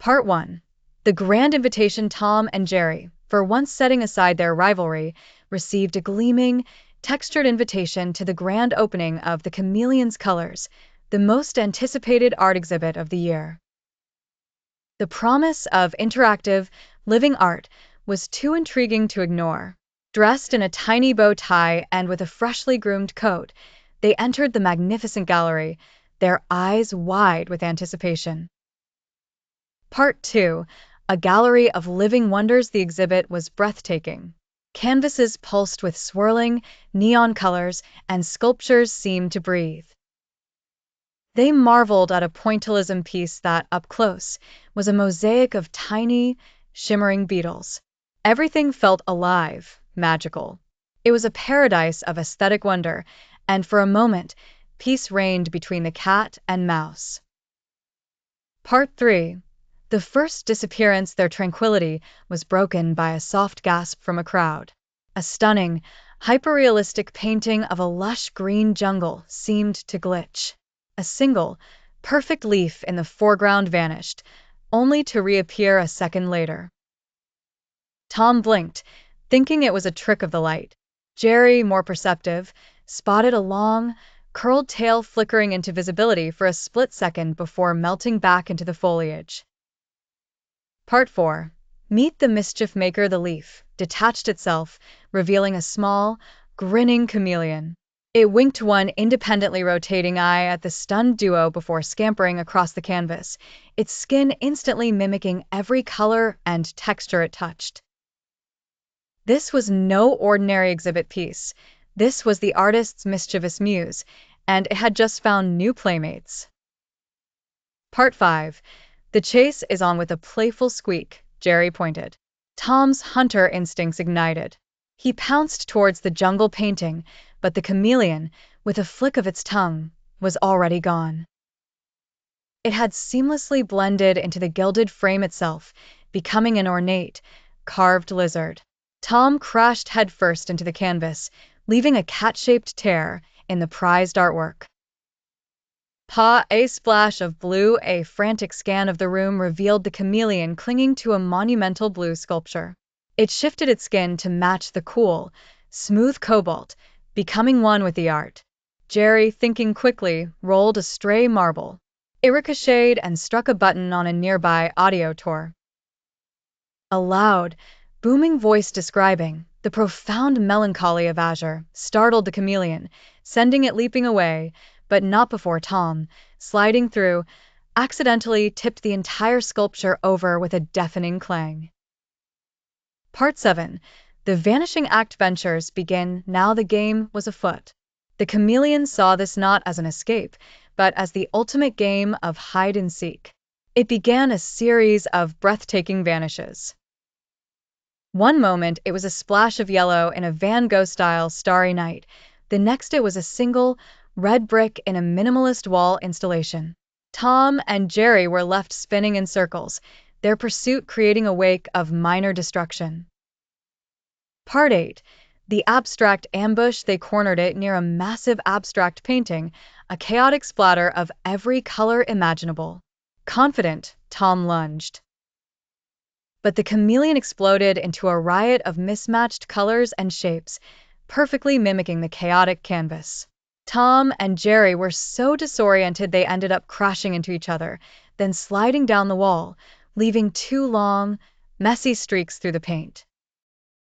Part 1. The grand invitation. Tom and Jerry, for once setting aside their rivalry, received a gleaming, textured invitation to the grand opening of the Chameleon's Colors, the most anticipated art exhibit of the year. The promise of interactive, living art was too intriguing to ignore. Dressed in a tiny bow tie and with a freshly groomed coat, they entered the magnificent gallery, their eyes wide with anticipation. Part 2. A gallery of living wonders. The exhibit was breathtaking. Canvases pulsed with swirling, neon colors, and sculptures seemed to breathe. They marveled at a pointillism piece that, up close, was a mosaic of tiny, shimmering beetles. Everything felt alive, magical. It was a paradise of aesthetic wonder, and for a moment, peace reigned between the cat and mouse. Part 3. The first disappearance. Their tranquility was broken by a soft gasp from a crowd. A stunning, hyperrealistic painting of a lush green jungle seemed to glitch. A single, perfect leaf in the foreground vanished, only to reappear a second later. Tom blinked, thinking it was a trick of the light. Jerry, more perceptive, spotted a long, curled tail flickering into visibility for a split second before melting back into the foliage. Part 4. Meet the mischief maker. The leaf detached itself, revealing a small, grinning chameleon. It winked one independently rotating eye at the stunned duo before scampering across the canvas, its skin instantly mimicking every color and texture it touched. This was no ordinary exhibit piece. This was the artist's mischievous muse, and it had just found new playmates. Part 5. The chase is on. With a playful squeak, Jerry pointed. Tom's hunter instincts ignited. He pounced towards the jungle painting, but the chameleon, with a flick of its tongue, was already gone. It had seamlessly blended into the gilded frame itself, becoming an ornate, carved lizard. Tom crashed headfirst into the canvas, leaving a cat-shaped tear in the prized artwork. A splash of blue. A frantic scan of the room revealed the chameleon clinging to a monumental blue sculpture. It shifted its skin to match the cool, smooth cobalt, becoming one with the art. Jerry, thinking quickly, rolled a stray marble. It ricocheted and struck a button on a nearby audio tour. A loud, booming voice describing the profound melancholy of azure startled the chameleon, sending it leaping away, but not before Tom, sliding through, accidentally tipped the entire sculpture over with a deafening clang. Part 7. The vanishing act. Ventures begin. Now the game was afoot. The chameleon saw this not as an escape, but as the ultimate game of hide and seek. It began a series of breathtaking vanishes. One moment it was a splash of yellow in a Van Gogh-style starry night. The next it was a single, red brick in a minimalist wall installation. Tom and Jerry were left spinning in circles, their pursuit creating a wake of minor destruction. Part 8. The abstract ambush. They cornered it near a massive abstract painting, a chaotic splatter of every color imaginable. Confident, Tom lunged. But the chameleon exploded into a riot of mismatched colors and shapes, perfectly mimicking the chaotic canvas. Tom and Jerry were so disoriented they ended up crashing into each other, then sliding down the wall, leaving two long, messy streaks through the paint.